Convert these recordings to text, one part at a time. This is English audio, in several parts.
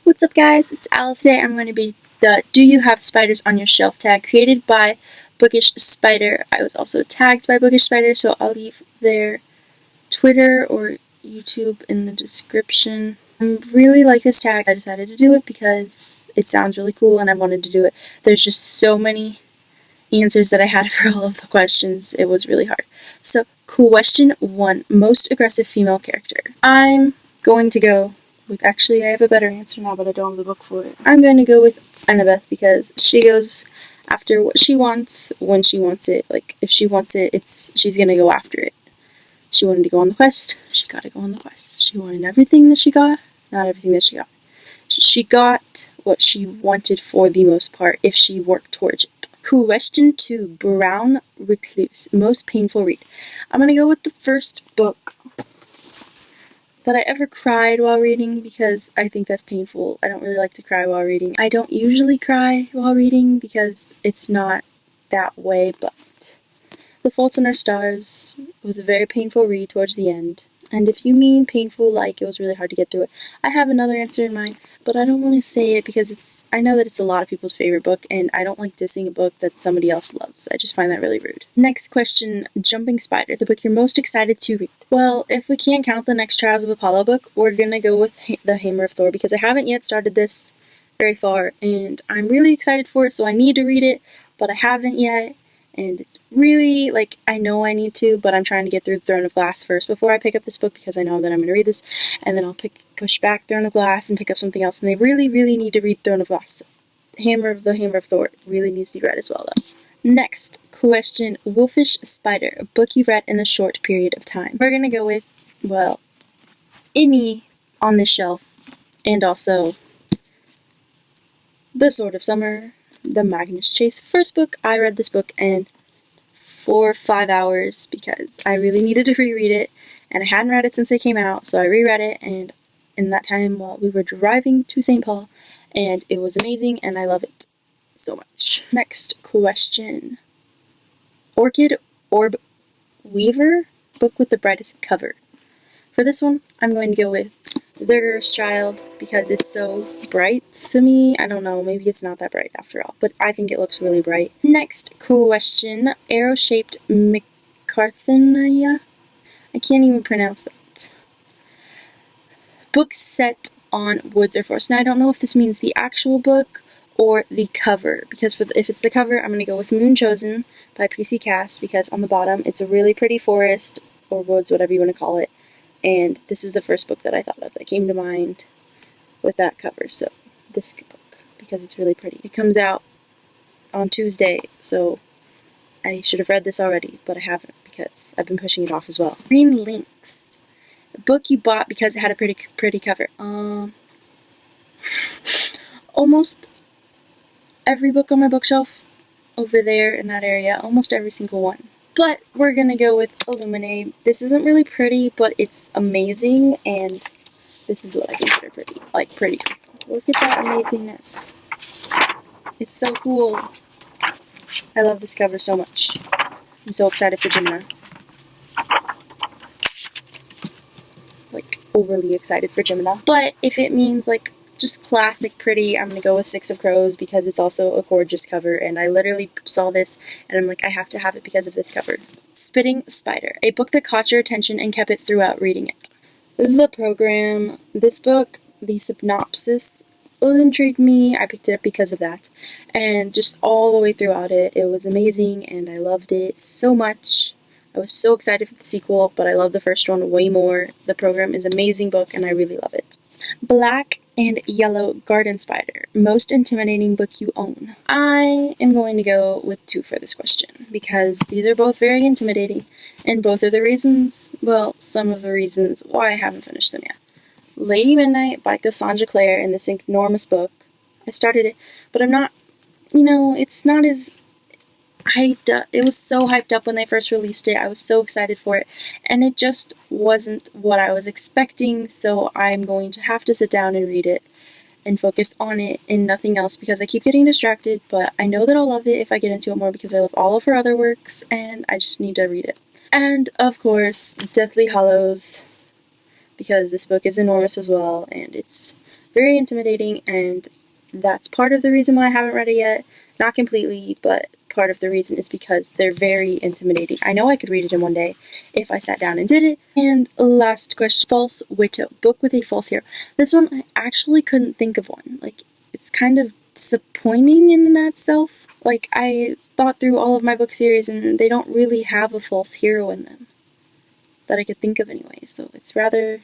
What's up guys, it's Alice. Today I'm going to be the Do You Have Spiders on Your Shelf tag created by Bookish Spider. I was also tagged by Bookish Spider, so I'll leave their Twitter or YouTube in the description. I really like this tag. I decided to do it because it sounds really cool and I wanted to do it. There's just so many answers that I had for all of the questions. It was really hard. So question 1, most aggressive female character. I'm going to go with, actually I have a better answer now, but I don't have the book for it. I'm going to go with Annabeth because she goes after what she wants when she wants it. Like, if she wants it, she's going to go after it. She wanted to go on the quest, she got to go on the quest. She wanted everything that she got, not everything that she got. She got what she wanted for the most part if she worked towards it. Question 2, Brown Recluse, most painful read. I'm going to go with the first book that I ever cried while reading because I think that's painful. I don't really like to cry while reading. I don't usually cry while reading because it's not that way, but The Fault in Our Stars was a very painful read towards the end. And if you mean painful, like it was really hard to get through it, I have another answer in mind, but I don't want to say it because I know that it's a lot of people's favorite book, and I don't like dissing a book that somebody else loves. I just find that really rude. Next question, Jumping Spider, the book you're most excited to read. Well, if we can't count the next Trials of Apollo book, we're gonna go with The Hammer of Thor because I haven't yet started this very far, and I'm really excited for it, so I need to read it, but I haven't yet. And it's really, like, I know I need to, but I'm trying to get through Throne of Glass first before I pick up this book because I know that I'm going to read this, and then I'll push back Throne of Glass and pick up something else. And I really, really need to read Throne of Glass. The Hammer of Thor really needs to be read as well, though. Next question, Wolfish Spider, a book you've read in a short period of time. We're going to go with, well, any on this shelf, and also The Sword of Summer, The Magnus Chase. First book, I read this book in 4 or 5 hours because I really needed to reread it, and I hadn't read it since it came out, so I reread it, and in that time while we were driving to St. Paul, and it was amazing, and I love it so much. Next question, Orchid Orb Weaver, book with the brightest cover. For this one, I'm going to go with The Girl's Child because it's so bright to me. I don't know, maybe it's not that bright after all, but I think it looks really bright. Next question, Arrow-Shaped McCarthania? I can't even pronounce that. Book set on woods or forest. Now, I don't know if this means the actual book or the cover, because if it's the cover, I'm going to go with Moon Chosen by PC Cast because on the bottom, it's a really pretty forest or woods, whatever you want to call it. And this is the first book that I thought of that came to mind with that cover. So this book, because it's really pretty. It comes out on Tuesday, so I should have read this already, but I haven't because I've been pushing it off as well. Green Links, a book you bought because it had a pretty cover. Almost every book on my bookshelf over there in that area, almost every single one. But we're gonna go with Illuminate. This isn't really pretty, but it's amazing, and this is what I consider pretty. Like, pretty cool. Look at that amazingness. It's so cool. I love this cover so much. I'm so excited for Gemini. Like, overly excited for Gemini. But if it means, like, just classic pretty, I'm gonna go with Six of Crows because it's also a gorgeous cover, and I literally saw this and I'm like, I have to have it because of this cover. Spitting Spider, a book that caught your attention and kept it throughout reading it. The Program, this book, the synopsis intrigued me. I picked it up because of that, and just all the way throughout it, it was amazing and I loved it so much. I was so excited for the sequel, but I love the first one way more. The Program is an amazing book and I really love it. Black and Yellow Garden Spider, most intimidating book you own. I am going to go with 2 for this question because these are both very intimidating, and both are the reasons, well, some of the reasons why I haven't finished them yet. Lady Midnight by Cassandra Clare in this enormous book. I started it, but I'm not, it's not as hyped up. It was so hyped up when they first released it. I was so excited for it, and it just wasn't what I was expecting, so I'm going to have to sit down and read it and focus on it and nothing else because I keep getting distracted, but I know that I'll love it if I get into it more because I love all of her other works and I just need to read it. And of course, Deathly Hallows, because this book is enormous as well, and it's very intimidating, and that's part of the reason why I haven't read it yet. Not completely, but part of the reason is because they're very intimidating. I know I could read it in one day if I sat down and did it. And last question, false widow, book with a false hero. This one, I actually couldn't think of one. Like, it's kind of disappointing in that self. Like, I thought through all of my book series and they don't really have a false hero in them that I could think of anyway, so it's rather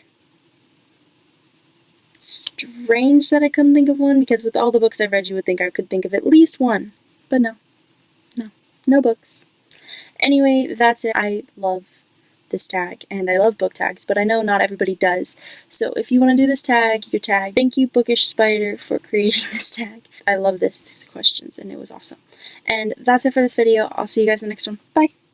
strange that I couldn't think of one, because with all the books I've read you would think I could think of at least one, but no books. Anyway, that's it. I love this tag, and I love book tags, but I know not everybody does, so if you want to do this tag, your tag. Thank you, Bookish Spider, for creating this tag. I love these questions, and it was awesome. And that's it for this video. I'll see you guys in the next one. Bye!